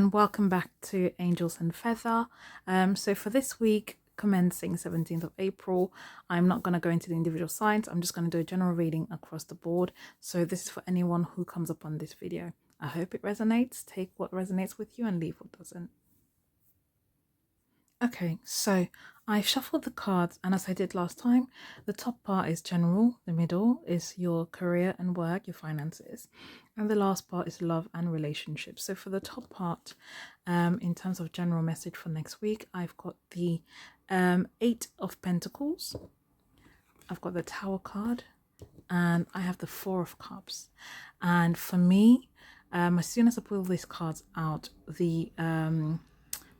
everyone, welcome back to Angels and Feather. So for this week, commencing 17th of April, I'm not going to go into the individual signs. I'm just going to do a general reading across the board. So this is for anyone who comes upon this video. I hope it resonates. Take what resonates with you and leave what doesn't. Okay, so I've shuffled the cards, and as I did last time, the top part is general, the middle is your career and work, your finances, and the last part is love and relationships. So for the top part, in terms of general message for next week, I've got the Eight of Pentacles, I've got the Tower card, and I have the Four of Cups. And for me, as soon as I pull these cards out, the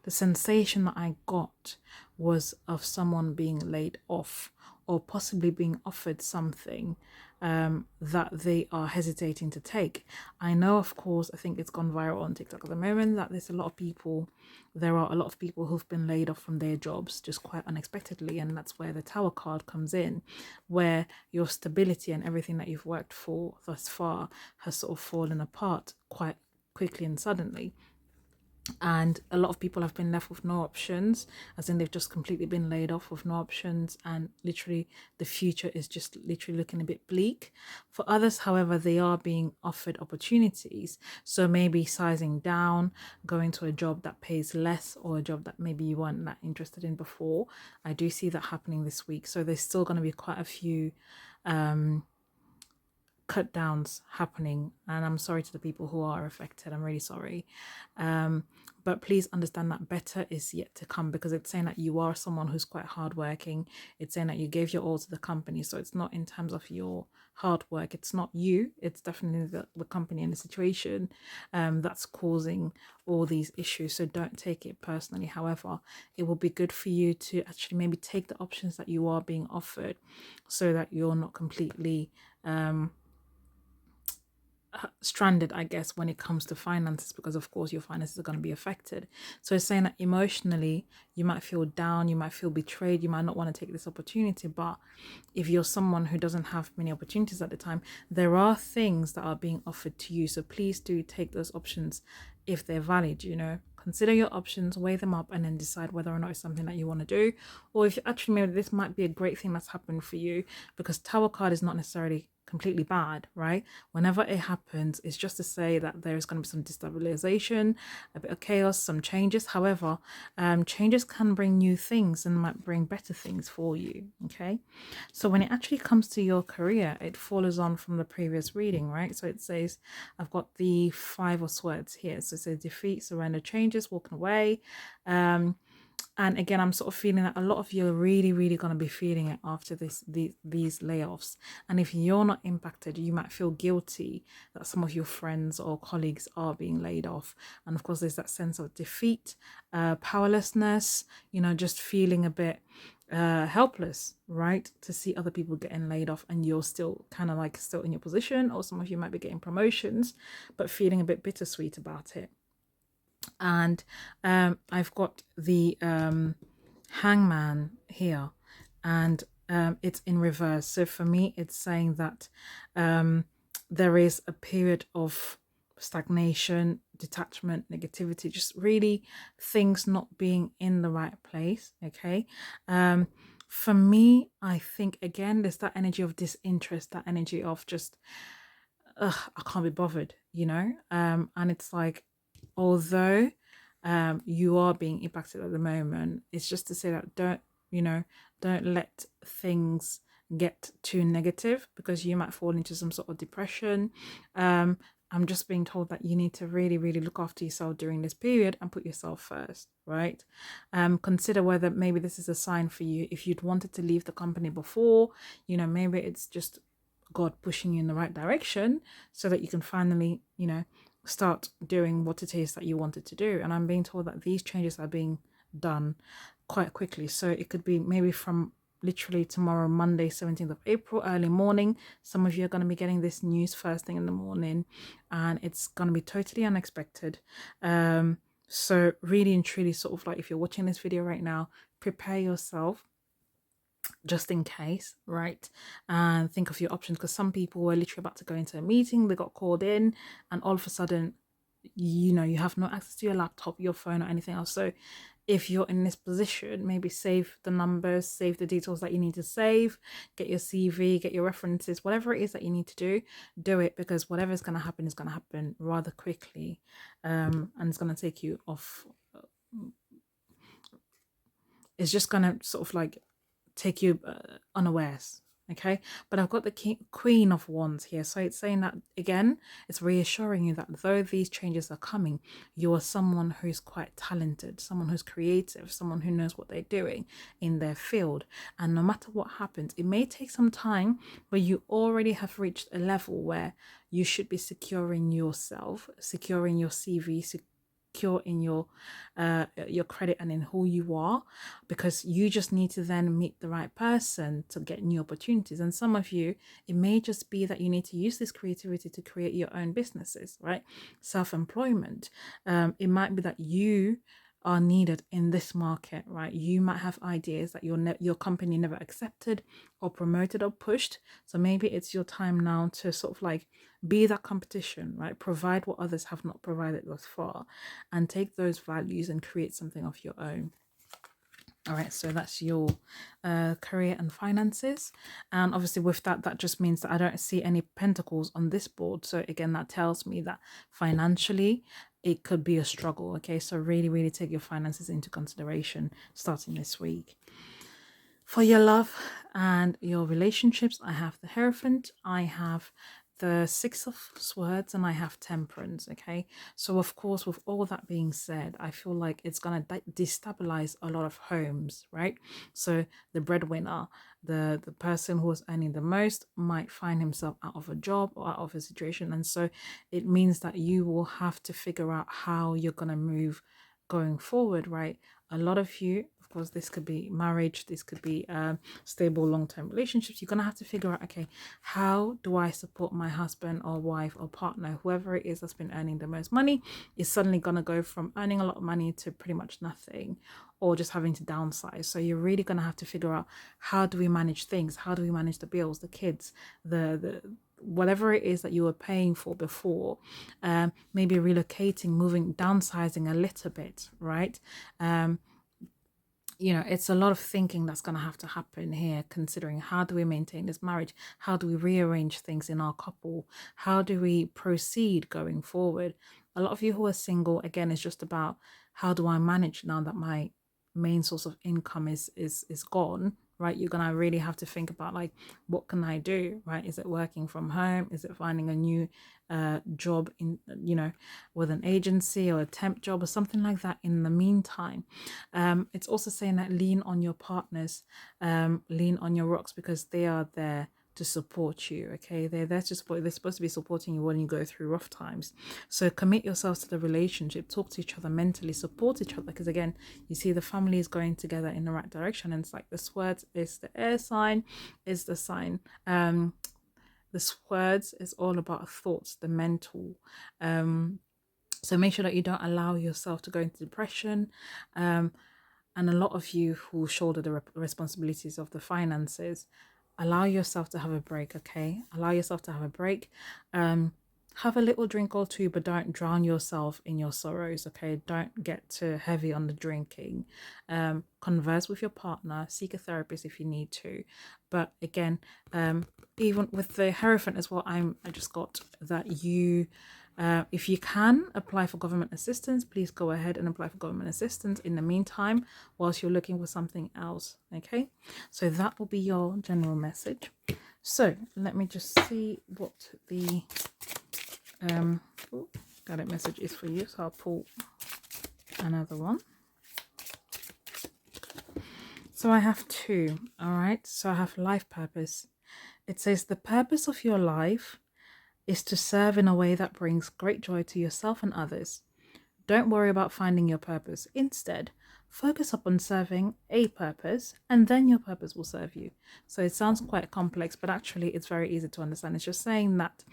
sensation that I got was of someone being laid off or possibly being offered something that they are hesitating to take. I know, of course, I think it's gone viral on TikTok at the moment that there are a lot of people who've been laid off from their jobs just quite unexpectedly, and that's where the Tower card comes in, where your stability and everything that you've worked for thus far has sort of fallen apart quite quickly and suddenly. And a lot of people have been left with no options, as in they've just completely been laid off with no options, and literally the future is just literally looking a bit bleak. For others, however, they are being offered opportunities, so maybe sizing down, going to a job that pays less, or a job that maybe you weren't that interested in before. I do see that happening this week, so there's still going to be quite a few cut downs happening, and I'm sorry to the people who are affected. I'm really sorry, but please understand that better is yet to come, because it's saying that you are someone who's quite hardworking. It's saying that you gave your all to the company, so it's not in terms of your hard work, it's not you, it's definitely the company and the situation that's causing all these issues. So don't take it personally. However, it will be good for you to actually maybe take the options that you are being offered, so that you're not completely stranded, I guess, when it comes to finances, because of course your finances are going to be affected. So it's saying that emotionally you might feel down, you might feel betrayed, you might not want to take this opportunity. But if you're someone who doesn't have many opportunities at the time, there are things that are being offered to you, so please do take those options if they're valid. Consider your options, weigh them up, and then decide whether or not it's something that you want to do, or if actually maybe this might be a great thing that's happened for you, because Tower card is not necessarily completely bad, right? Whenever it happens, it's just to say that there's going to be some destabilization, a bit of chaos, some changes. However, changes can bring new things and might bring better things for you. Okay, so when it actually comes to your career, it follows on from the previous reading, right? So it says, I've got the Five of Swords here. So it says defeat, surrender, changes, walking away. And again, I'm sort of feeling that a lot of you are really going to be feeling it after these layoffs. And if you're not impacted, you might feel guilty that some of your friends or colleagues are being laid off. And of course, there's that sense of defeat, powerlessness, just feeling a bit helpless, right? To see other people getting laid off and you're still kind of like still in your position, or some of you might be getting promotions, but feeling a bit bittersweet about it. And I've got the Hangman here, and it's in reverse. So for me, it's saying that there is a period of stagnation, detachment, negativity, just really things not being in the right place. Okay. For me, I think again there's that energy of disinterest, that energy of just I can't be bothered, and it's like, although you are being impacted at the moment, it's just to say that don't let things get too negative, because you might fall into some sort of depression. I'm just being told that you need to really look after yourself during this period and put yourself first, right? Consider whether maybe this is a sign for you. If you'd wanted to leave the company before, maybe it's just God pushing you in the right direction so that you can finally, start doing what it is that you wanted to do. And I'm being told that these changes are being done quite quickly. So it could be maybe from literally tomorrow, Monday, 17th of April, early morning. Some of you are going to be getting this news first thing in the morning, and it's going to be totally unexpected. So really and truly, sort of like, if you're watching this video right now, prepare yourself just in case, right? And think of your options, because some people were literally about to go into a meeting, they got called in, and all of a sudden you have no access to your laptop, your phone, or anything else. So if you're in this position, maybe save the numbers, save the details that you need to save, get your CV, get your references, whatever it is that you need to do it, because whatever is going to happen is going to happen rather quickly, and it's going to take you off. It's just going to sort of like take you unawares. Okay, but I've got the Queen of Wands here, so it's saying that again, it's reassuring you that though these changes are coming, you are someone who's quite talented, someone who's creative, someone who knows what they're doing in their field, and no matter what happens, it may take some time, but you already have reached a level where you should be securing yourself, securing your CV, secure in your credit and in who you are, because you just need to then meet the right person to get new opportunities. And some of you, it may just be that you need to use this creativity to create your own businesses, right? Self-employment. It might be that you are needed in this market, right? You might have ideas that your company never accepted or promoted or pushed. So maybe it's your time now to sort of like be that competition, right? Provide what others have not provided thus far, and take those values and create something of your own. All right, so that's your career and finances. And obviously with that just means that I don't see any pentacles on this board. So again, that tells me that financially, it could be a struggle. Okay, so really, really take your finances into consideration starting this week. For your love and your relationships, I have the Hierophant, I have the Six of Swords, and I have Temperance. Okay, so of course, with all that being said, I feel like it's gonna destabilize a lot of homes, right? So the breadwinner, the person who is earning the most, might find himself out of a job or out of a situation, and so it means that you will have to figure out how you're gonna move going forward, right? A lot of you, of course, this could be marriage, this could be stable long-term relationships. You're gonna have to figure out, okay, how do I support my husband or wife or partner, whoever it is that's been earning the most money, is suddenly gonna go from earning a lot of money to pretty much nothing, or just having to downsize. So you're really gonna have to figure out, how do we manage things, how do we manage the bills, the kids, the whatever it is that you were paying for before, maybe relocating, moving, downsizing a little bit, right? It's a lot of thinking that's going to have to happen here, considering how do we maintain this marriage, how do we rearrange things in our couple, how do we proceed going forward. A lot of you who are single, again, is just about, how do I manage now that my main source of income is gone, right? You're gonna really have to think about, like, what can I do, right? Is it working from home? Is it finding a new job in, with an agency or a temp job or something like that in the meantime? It's also saying that lean on your partners, lean on your rocks, because they are there to support you. Okay, they're there to support. They're supposed to be supporting you when you go through rough times. So commit yourselves to the relationship, talk to each other mentally, support each other, because again, you see the family is going together in the right direction. And it's like the Swords is the air sign, is the sign. The Swords is all about thoughts, the mental. So make sure that you don't allow yourself to go into depression. And a lot of you who shoulder the responsibilities of the finances, allow yourself to have a break. Okay, allow yourself to have a break. Have a little drink or two, but don't drown yourself in your sorrows. Okay, don't get too heavy on the drinking. Converse with your partner, seek a therapist if you need to. But again, even with the Hierophant as well, I just got that you, if you can apply for government assistance, please go ahead and apply for government assistance in the meantime, whilst you're looking for something else. Okay, so that will be your general message. So let me just see what the guided message is for you. So I'll pull another one. So I have two. All right, so I have life purpose. It says the purpose of your life is to serve in a way that brings great joy to yourself and others. Don't worry about finding your purpose. Instead, focus upon serving a purpose, and then your purpose will serve you. So it sounds quite complex, but actually it's very easy to understand. It's just saying that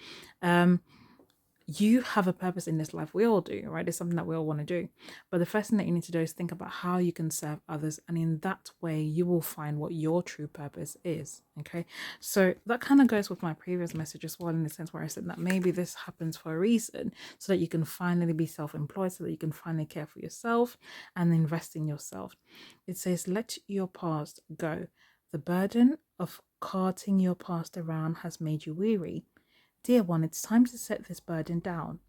you have a purpose in this life. We all do, right? It's something that we all want to do. But the first thing that you need to do is think about how you can serve others. And in that way, you will find what your true purpose is. Okay. So that kind of goes with my previous message as well, in the sense where I said that maybe this happens for a reason, so that you can finally be self-employed, so that you can finally care for yourself and invest in yourself. It says, let your past go. The burden of carting your past around has made you weary. Dear one, it's time to set this burden down.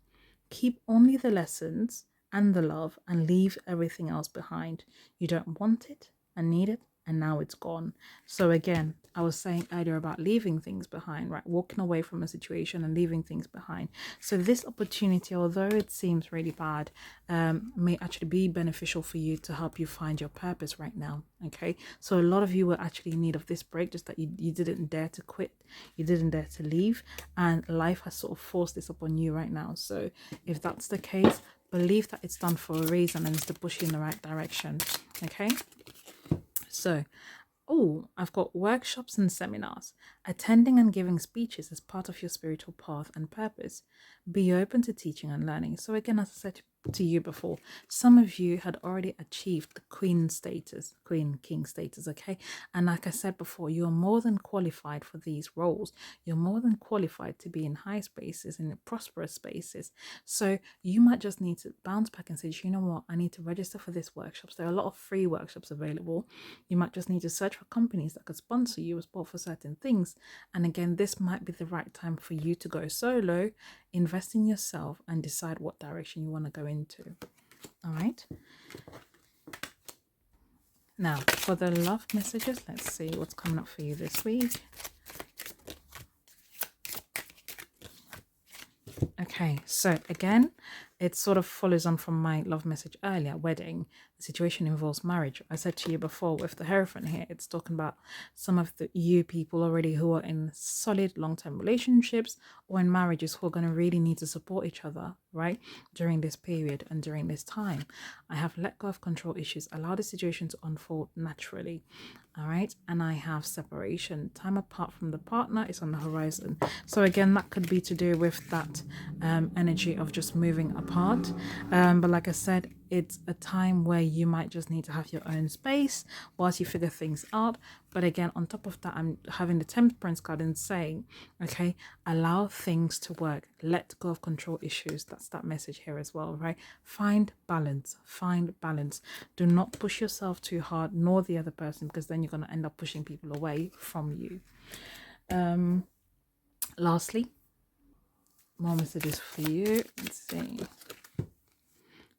Keep only the lessons and the love and leave everything else behind. You don't want it and need it, and now it's gone. So again, I was saying earlier about leaving things behind, right? Walking away from a situation and leaving things behind. So this opportunity, although it seems really bad, may actually be beneficial for you to help you find your purpose right now. Okay, so a lot of you were actually in need of this break, just that you didn't dare to quit, you didn't dare to leave, and life has sort of forced this upon you right now. So if that's the case, believe that it's done for a reason and it's to push you in the right direction. Okay, so I've got workshops and seminars. Attending and giving speeches as part of your spiritual path and purpose. Be open to teaching and learning. So again, as I said to you before, some of you had already achieved the queen king status, okay? And like I said before, you're more than qualified for these roles. You're more than qualified to be in high spaces, in prosperous spaces. So you might just need to bounce back and say, you know what, I need to register for this workshops. There are a lot of free workshops available. You might just need to search for companies that could sponsor you as well for certain things. And again, this might be the right time for you to go solo, invest in yourself, and decide what direction you want to go into. All right. Now, for the love messages, let's see what's coming up for you this week. Okay, so again, it sort of follows on from my love message earlier, wedding. The situation involves marriage. I said to you before with the Hierophant here, it's talking about some of you people already who are in solid long-term relationships or in marriages who are going to really need to support each other, right, during this period and during this time. I have let go of control issues, allow the situation to unfold naturally. All right, and I have separation, time apart from the partner is on the horizon. So again, that could be to do with that energy of just moving apart, but like I said, it's a time where you might just need to have your own space whilst you figure things out. But again, on top of that, I'm having the Temperance card and saying, okay, allow things to work, let go of control issues. That's that message here as well, right? Find balance. Do not push yourself too hard, nor the other person, because then you're going to end up pushing people away from you. Lastly, more messages for you. Let's see.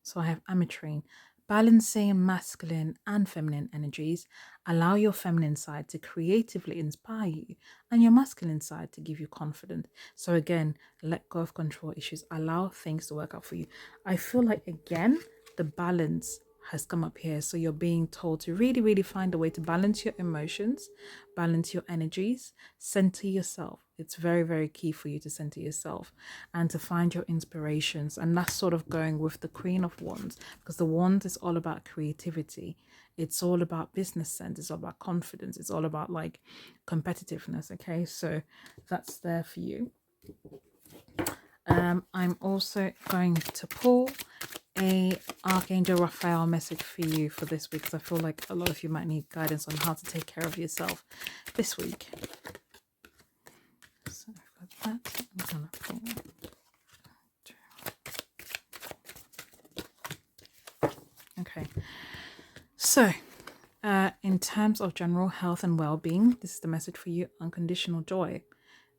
So I have Ametrine. Balancing masculine and feminine energies. Allow your feminine side to creatively inspire you and your masculine side to give you confidence. So again, let go of control issues. Allow things to work out for you. I feel like, again, the balance has come up here. So you're being told to really find a way to balance your emotions, balance your energies, center yourself. It's very key for you to center yourself and to find your inspirations. And that's sort of going with the Queen of Wands, because the Wands is all about creativity. It's all about business sense. It's all about confidence. It's all about like competitiveness. Okay, so that's there for you. I'm also going to pull a Archangel Raphael message for you for this week, because I feel like a lot of you might need guidance on how to take care of yourself this week. So I've got that. I'm gonna pull okay. So in terms of general health and well-being, this is the message for you: unconditional joy.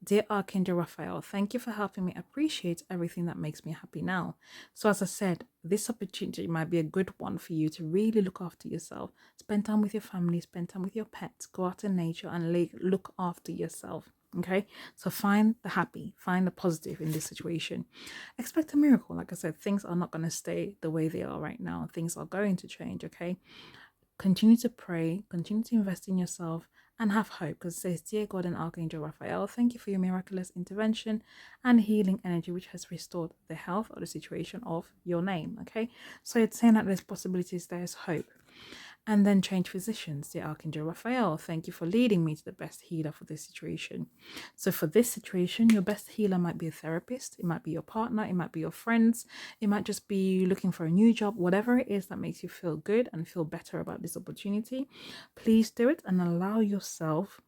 Dear Archangel Raphael, thank you for helping me appreciate everything that makes me happy now. So as I said, this opportunity might be a good one for you to really look after yourself. Spend time with your family, spend time with your pets, go out in nature and look after yourself. Okay, so find the happy, find the positive in this situation. Expect a miracle. Like I said, things are not going to stay the way they are right now. Things are going to change. Okay, continue to pray, continue to invest in yourself, and have hope, because it says, dear God and Archangel Raphael, thank you for your miraculous intervention and healing energy which has restored the health or the situation of your name. Okay, so it's saying that there's possibilities, there's hope. And then change physicians. The Archangel Raphael, thank you for leading me to the best healer for this situation. So for this situation, your best healer might be a therapist. It might be your partner. It might be your friends. It might just be looking for a new job. Whatever it is that makes you feel good and feel better about this opportunity, please do it and allow yourself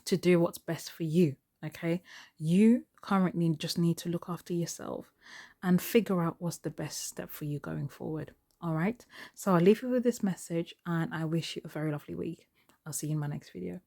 to do what's best for you. Okay, you currently just need to look after yourself and figure out what's the best step for you going forward. All right, so I'll leave you with this message and I wish you a very lovely week. I'll see you in my next video.